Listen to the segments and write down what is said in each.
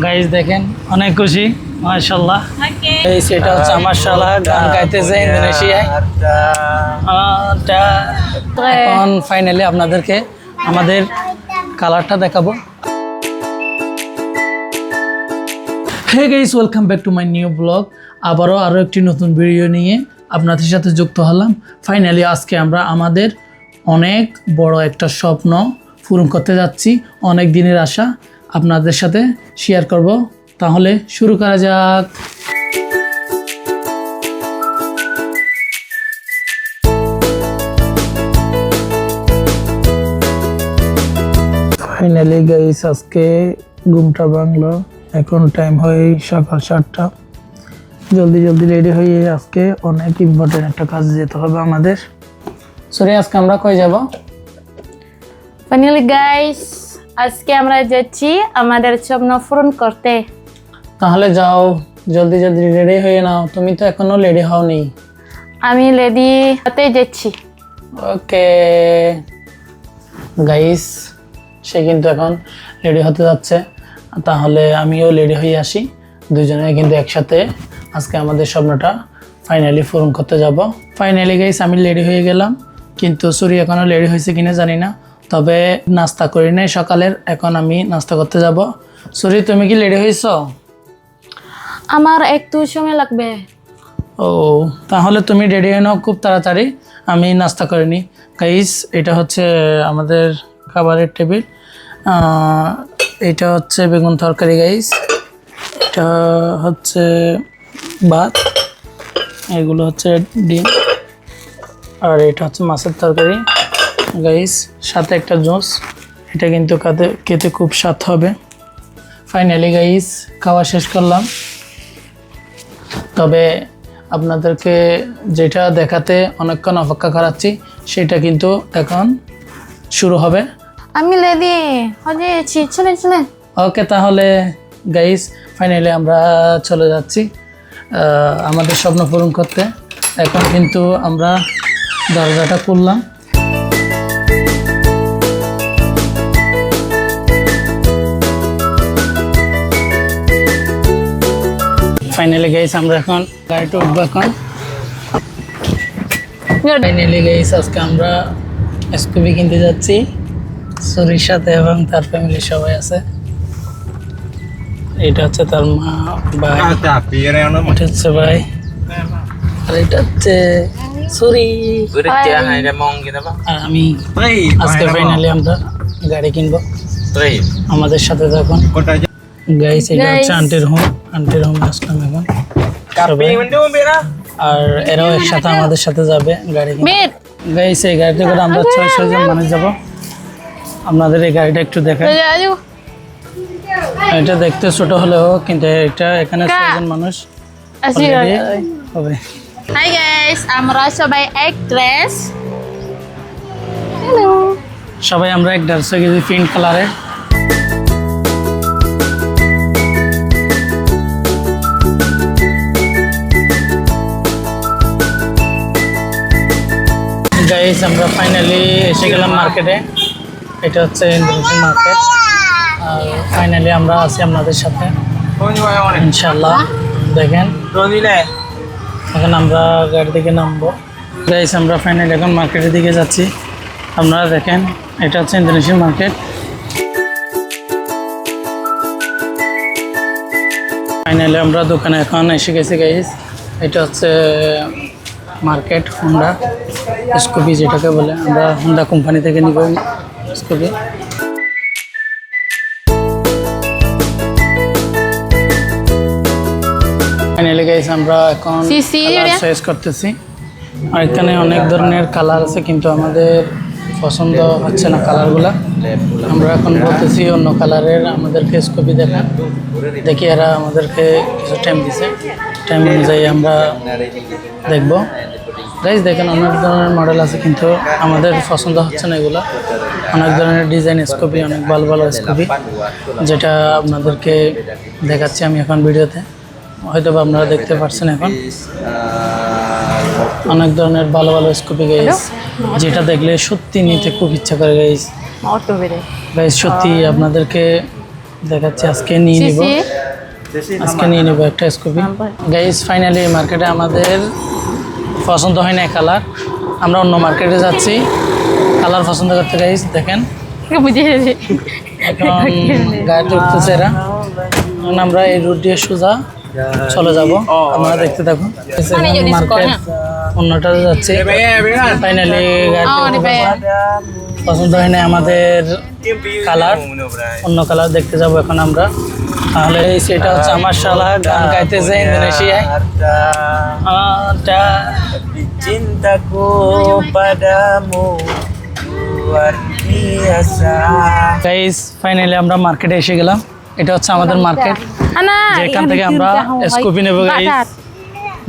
Guys দেখেন অনেক খুশি মাশাআল্লাহ। এই সেটা হচ্ছে আমার শালা গান গাইতেছে ইন্দোনেশিয়ায়। এখন ফাইনালি আপনাদেরকে আমাদের কালারটা দেখাবো। Hey guys, welcome back to my new blog. আরও একটি নতুন ভিডিও নিয়ে আপনাদের সাথে যুক্ত হলাম। ফাইনালি আজকে আমরা আমাদের অনেক বড় একটা স্বপ্ন পূরণ করতে যাচ্ছি। অনেক দিনের আশা আপনাদের সাথে শেয়ার করব। তাহলে শুরু করা যাক। ফাইনালি গাইস আজকে ঘুমটা ভাঙলো। এখন টাইম হয় সকাল 7টা। জলদি রেডি হয়ে আজকে অনেক ইম্পর্টেন্ট একটা কাজে যেতে হবে আমাদের। সরি, আজকে আমরা কই যাব? ফাইনালি গাইস আজকে আমরা যাচ্ছি আমাদের স্বপ্ন পূরণ করতে। তাহলে যাও, জলদি রেডি হয়ে নাও। তুমি তো এখনো রেডি হওনি। আমি রেডি হতে যাচ্ছি। ওকে গাইস, সে কিন্তু এখন রেডি হতে যাচ্ছে। তাহলে আমিও রেডি হয়ে আসি। দুজনে কিন্তু একসাথে আজকে আমাদের স্বপ্নটা ফাইনালি পূরণ করতে যাব। ফাইনালি গাইস আমি রেডি হয়ে গেলাম, কিন্তু সরি এখনও রেডি হয়েছে কিনা জানি না। তবে নাস্তা করি নাই সকালের, এখন আমি নাস্তা করতে যাব। সরি, তুমি কি রেডি হয়েছ? আমার একটু সময় লাগবে। ও, তাহলে তুমি রেডি হয়ে নাও খুব তাড়াতাড়ি, আমি নাস্তা করিনি। গাইস এটা হচ্ছে আমাদের খাবারের টেবিল। এটা হচ্ছে বেগুন তরকারি গাইস, এটা হচ্ছে ভাত, এগুলো হচ্ছে ডিম, আর এটা হচ্ছে মাছের তরকারি গাইস, সাথে একটা জুস। এটা কিন্তু খেতে খুব স্বাদ হবে। ফাইনালি গাইস খাওয়া শেষ করলাম। তবে আপনাদেরকে যেটা দেখাতে অনেকক্ষণ অপেক্ষা করাচ্ছি সেটা কিন্তু এখন শুরু হবে। আমি রেডি হয়ে যাচ্ছি, চলেন। ওকে, তাহলে গাইস ফাইনালি আমরা চলে যাচ্ছি আমাদের স্বপ্ন পূরণ করতে। এখন কিন্তু আমরা দরজাটা খুললাম। ফাইনালি গাইস আমরা এখন গাড়িতে উঠবো। এখন ফাইনালি গাইস আজকে আমরা স্কুবি কিনতে যাচ্ছি সরির সাথে, এবং তার ফ্যামিলি সবাই আছে। এটা হচ্ছে তার মা, ভাই, এটা হচ্ছে ভাই, আর এটা হচ্ছে সরি। আর আমি আজকে ফাইনালি আমরা গাড়ি কিনবো। আমাদের সাথে থাকুন গাইস। এটা হচ্ছে আন্টির হোম আসলাম এখন সবাই। আর এরাও একসাথে আমাদের সাথে যাবে গাড়ি কিনতে। গাইস এই গাড়িতে করে আমরা 6 জন মানুষ যাব। আপনাদের এই গাড়িটা একটু দেখেন। এটা দেখতে ছোট হলেও কিন্তু এটা এখানে 6 জন মানুষ হবে। হাই গাইস, আমরা সবাই এক ড্রেস। হ্যালো, সবাই আমরা এক ড্রেস হয়ে গেছি পিঙ্ক কালারের। গাইস আমরা ফাইনালি এসে গেলাম মার্কেটে। এটা হচ্ছে ইন্দোনেশিয়ান মার্কেট। আর ফাইনালি আমরা আছি আপনাদের সাথে ইনশাল্লাহ। দেখেন এখন আমরা গাড়ি থেকে নামবো। গাইস আমরা ফাইনালি এখন মার্কেটের দিকে যাচ্ছি। আপনারা দেখেন এটা হচ্ছে ইন্দোনেশিয়ান মার্কেট। ফাইনালি আমরা দোকানে এখন এসে গেছি গাইস। এটা হচ্ছে মার্কেট হোন্ডা স্কুপি যেটাকে বলে, আমরা হোন্ডা কোম্পানি থেকে নিব স্কুপি। ফাইনালি গাইস আমরা এখন চয়েস করতেছি। আর এখানে অনেক ধরনের কালার আছে, কিন্তু আমাদের পছন্দ হচ্ছে না কালারগুলা। আমরা এখন বলতেছি অন্য কালারের আমাদেরকে স্কুপি দেখান। দেখি এরা আমাদেরকে কিছু টাইম দিছে, টাইম অনুযায়ী আমরা দেখবো। গাইস দেখেন অনেক ধরনের মডেল আছে, কিন্তু আমাদের পছন্দ হচ্ছে না এগুলো। অনেক ধরনের ডিজাইন স্কুপি, অনেক ভালো স্কুপি, যেটা আপনাদেরকে দেখাচ্ছি আমি এখন ভিডিওতে। হয়তো আপনারা দেখতে পাচ্ছেন এখন অনেক ধরনের ভালো স্কুপি গাইস, যেটা দেখলে সত্যি নিতে খুব ইচ্ছা করে গাইস। গাইস সত্যি আপনাদেরকে দেখাচ্ছি, আজকে নিয়ে নিব, আজকে নিয়ে নেব একটা স্কোপি। গাইস ফাইনালি মার্কেটে আমাদের পছন্দ হয় না কালার, আমরা অন্য মার্কেটে যাচ্ছি কালার পছন্দ করতে। গাইস দেখেন এখন গাড়িতে উঠতেছে এরা, এখন আমরা এই রুট দিয়ে সোজা চলে যাব, আপনারা দেখতে থাকুন। মার্কেট অন্যটাতে যাচ্ছি, ফাইনালি গাড়িতে পছন্দ হয় না আমাদের কালার, অন্য কালার দেখতে যাব এখন আমরা। তাহলে সেটা হচ্ছে আমার শালা গান গাইতেছে ইন্দোনেশিয়ায়, cintaku padamu luar biasa. Guys finally আমরা মার্কেটে এসে গেলাম, এটা হচ্ছে আমাদের মার্কেট, যেখান থেকে আমরা স্কুপি নেব। গাইস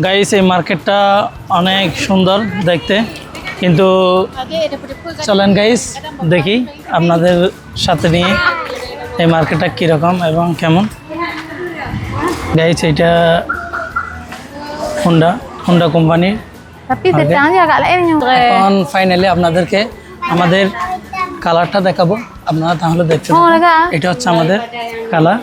গাইস এই মার্কেটটা অনেক সুন্দর দেখতে, কিন্তু চলেন গাইস দেখি আপনাদের সাথে নিয়ে এই মার্কেটটা কীরকম এবং কেমন। গাইস এটা হোন্ডা কোম্পানির। Tapi setangnya agak lain yang এখন ফাইনালি আপনাদেরকে আমাদের কালারটা দেখাবো, আপনারা তাহলে দেখতে Oh, থাকুন। lega. এটা হচ্ছে আমাদের কালার।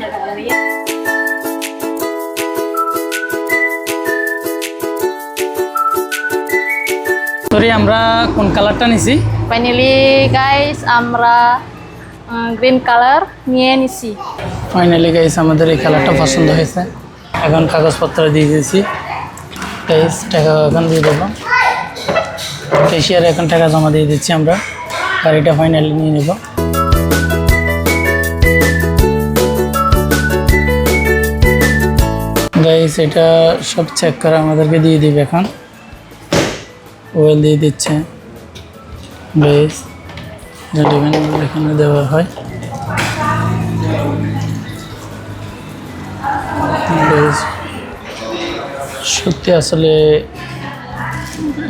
সরি আমরা কোন কালারটা নিছি? Finally guys, আমরা green color নিয়ে নিছি। ফাইনালি গাইস আমাদের এই কালারটা পছন্দ হয়েছে, এখন কাগজপত্র দিয়ে দিয়েছি। গাইস টাকা এখন দিয়ে দেবো, ক্যাশিয়ারে এখন টাকা জমা দিয়ে দিচ্ছি আমরা, গাড়িটা ফাইনালি নিয়ে নেব। গাইস এটা সব চেক করে আমাদেরকে দিয়ে দিবে এখন, ওয়েল দিয়ে দিচ্ছে। গাইস এখানে দেওয়া হয়। গাইস সত্যি আসলে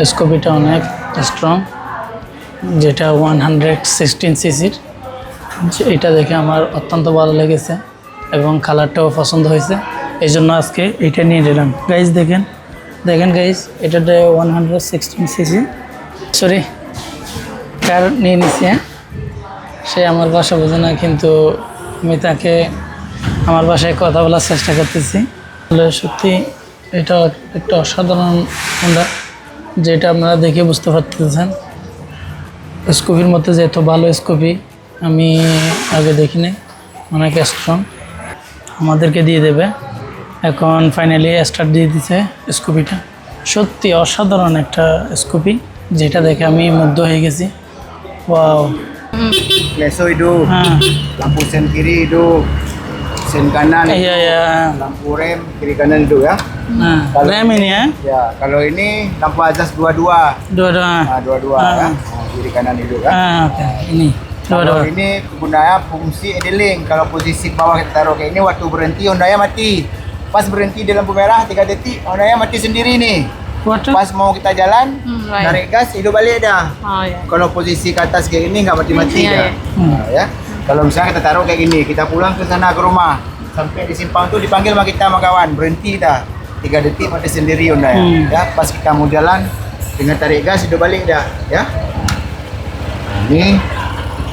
স্কোপিটা অনেক স্ট্রং, যেটা 116 সিসির, এটা দেখে আমার অত্যন্ত ভালো লেগেছে এবং কালারটাও পছন্দ হয়েছে, এই জন্য আজকে এটা নিয়ে নিলাম। গাইস দেখেন গাইস এটাতে 116 সিসি, সরি কার নিয়ে নিছি। হ্যাঁ সে আমার ভাষা বোঝে না, কিন্তু আমি তাকে আমার ভাষায় কথা বলার চেষ্টা করতেছি। আসলে সত্যি এটা একটা অসাধারণ হোন্ডা, যেটা আপনারা দেখে বুঝতে পারতেছেন। স্কোপির মধ্যে যে এত ভালো স্কোপি আমি আগে দেখিনি, অনেক স্ট্রং, আমাদেরকে দিয়ে দেবে। এখন ফাইনালি স্টার্ট দিয়ে দিচ্ছে স্কুপিটা, সত্যি অসাধারণ একটা স্কুপি, যেটা দেখে আমি মুগ্ধ হয়ে গেছি। ওয়াও, Leso hidup, হ্যাঁ lampu sen kiri hidup, sen kanan iya hidup, ya, lampu rem kiri kanan hidup ya. nah rem ini ya, Ya, kalau ini lampu azas dua-dua. dua-dua, Nah, dua-dua ya. Nah, kiri kanan hidup ya. oke ini Kalau dua-dua, ini gunanya fungsi idling. Kalau posisi bawah kita taruh kayak ini, waktu berhenti Hondanya mati. Pas berhenti di lampu merah 3 detik, Hondanya mati sendiri nih. waduh, Pas mau kita jalan, Right. narik gas, hidup balik dah. Oh ya. Kalau posisi ke atas kayak gini nggak mati-mati Iya, dah. iya. Nah, ya. Kalau misalnya kita taruh kayak gini, kita pulang ke sana ke rumah, sampai di simpang tuh dipanggil sama kita sama kawan, berhenti dah. 3 detik mati sendiri Hondanya. Ya, pas kita mau jalan, tinggal tarik gas, hidup balik dah. Ya. Ini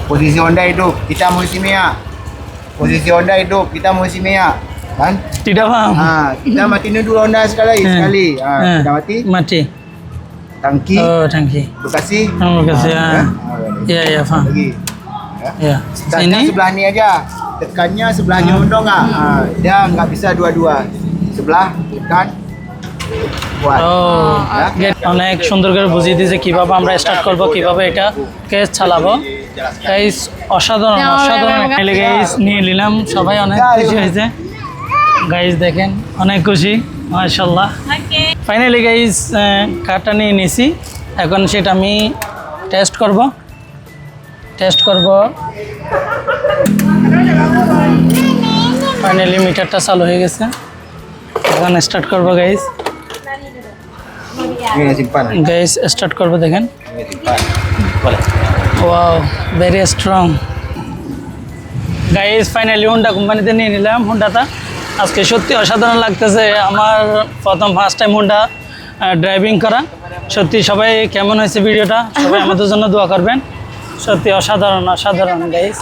posisi Honda hidup, kita mau isi minyak. Posisi Honda hidup, kita mau isi minyak. Kan? tidak paham. Kita matiin dulu Honda sekali. Kita mati. mati, Tangki, oh tangki, bekasi. terima kasih ya, iya iya paham, Lagi. Ya. ya Startnya sini, sebelah ni aja. Tekannya sebelahnya undang nggak? Dia nggak bisa dua-dua. Sebelah tekan. Kuat. ও অনেক সুন্দর করে বুঝিয়ে দিয়েছে কিভাবে আমরা start করব, কিভাবে এটাকে চালাবো। গাইস অসাধারণ অসাধারণ একটা গাইস নিয়ে নিলাম, সবাই অনেক খুশি হয়েছে। গাইস দেখেন অনেক খুশি, মাশাআল্লাহ। ফাইনালি গাইস কারটা নিয়ে নিয়েছি, এখন সেটা আমি টেস্ট করব। ফাইনালি মিটারটা চালু হয়ে গেছে, এখন স্টার্ট করব guys. Ini simpan. Guys start করবো, দেখেন Ini simpan. Boleh. Wow very strong. Guys finally Honda কোম্পানিতে নিয়ে নিলাম হোন্ডাটা, আজকে সত্যি অসাধারণ লাগতেছে। আমার প্রথম ফার্স্ট টাইম হোন্ডা ড্রাইভিং করা। সত্যি সবাই কেমন হয়েছে ভিডিওটা, সবাই আমাদের জন্য দোয়া করবেন। সত্যি অসাধারণ গাইস।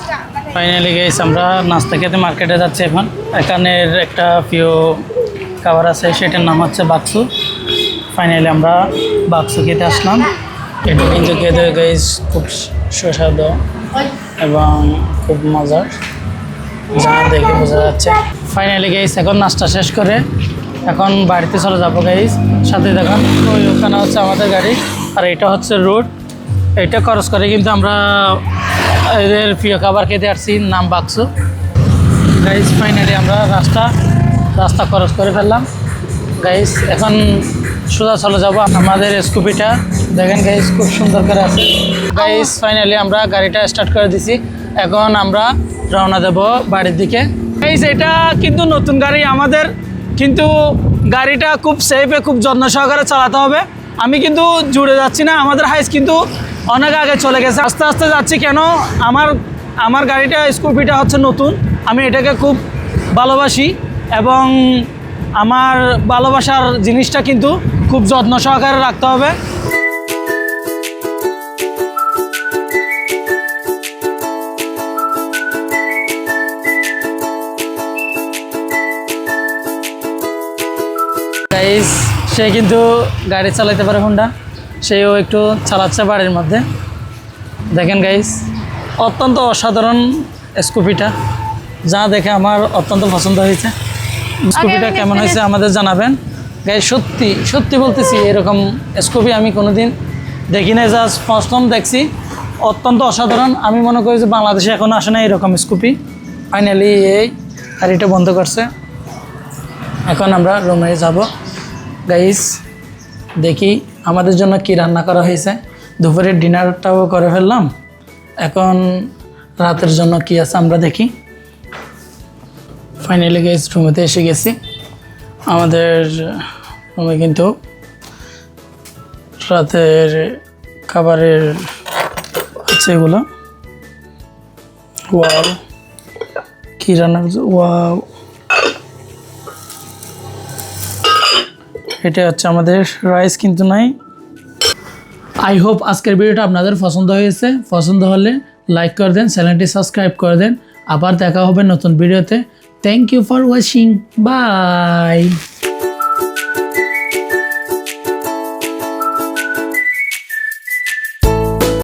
ফাইনালি গাইস আমরা নাস্তা খেতে মার্কেটে যাচ্ছি এখন। এখানের একটা প্রিয় খাবার আছে, সেটার নাম হচ্ছে বাক্সু। ফাইনালি আমরা বাক্সু খেতে আসলাম। এটা কিন্তু খেতে গাইস খুব সুস্বাদু এবং খুব মজার, যা দেখে বোঝা যাচ্ছে। ফাইনালি গাইস এখন নাস্তা শেষ করে এখন বাড়িতে চলে যাবো গাইস। সাথে দেখুন ওখানে হচ্ছে আমাদের গাড়ি, আর এটা হচ্ছে রোড। এটা খরচ করে কিন্তু আমরা এদের প্রিয় খাবার খেতে আসছি, নাম বাক্সু গাইস। ফাইনালি আমরা রাস্তা খরচ করে ফেললাম গাইস। এখন সোজা চলে যাব আমাদের স্কুপিটা। দেখেন গাইস খুব সুন্দর করে আছে গাইস। ফাইনালি আমরা গাড়িটা স্টার্ট করে দিছি, এখন আমরা রওনা দেব বাড়ির দিকে গাইস। এটা কিন্তু নতুন গাড়ি আমাদের, কিন্তু গাড়িটা খুব সেফে খুব যত্ন সহকারে চালাতে হবে। আমি কিন্তু জুড়ে যাচ্ছি না, আমাদের হাইস কিন্তু অনেক আগে চলে গেছে। আস্তে আস্তে যাচ্ছি কেন, আমার গাড়িটা স্কুপিটা হচ্ছে নতুন। আমি এটাকে খুব ভালোবাসি এবং আমার ভালোবাসার জিনিসটা কিন্তু খুব যত্ন সহকারে রাখতে হবে। গাইস সে কিন্তু গাড়ি চালাতে পারে হোন্ডা, সেও একটু চালাচ্ছে বাড়ির মধ্যে। দেখেন গাইস অত্যন্ত অসাধারণ স্কুপিটা, যা দেখে আমার অত্যন্ত পছন্দ হয়েছে। স্কুপিটা কেমন হয়েছে আমাদের জানাবেন গাইস। সত্যি সত্যি বলতেছি, এরকম স্কুপি আমি কোনোদিন দেখি নাই, জাস্ট প্রথম দেখছি। অত্যন্ত অসাধারণ। আমি মনে করি যে বাংলাদেশে এখনও আসে না এরকম স্কুপি। ফাইনালি এই গাড়িটা বন্ধ করছে, এখন আমরা রুমে যাব গাইস। দেখি আমাদের জন্য কি রান্না করা হয়েছে। দুপুরের ডিনারটাও করে ফেললাম, এখন রাতের জন্য কি আছে আমরা দেখি। ফাইনালি গাইস রুমেতে এসে গেছি। আমাদের রুমে কিন্তু রাতের খাবারের হচ্ছে এগুলো। ওয়াও কি রান্না করছে, ওয়াও। এটা হচ্ছে আমাদের রাইস কিন্তু নাই। আই হোপ আজকের ভিডিওটা আপনাদের পছন্দ হয়েছে। পছন্দ হলে লাইক করে দেন, চ্যানেলটি সাবস্ক্রাইব করে দেন। আবার দেখা হবে নতুন ভিডিওতে। Thank you for watching, by.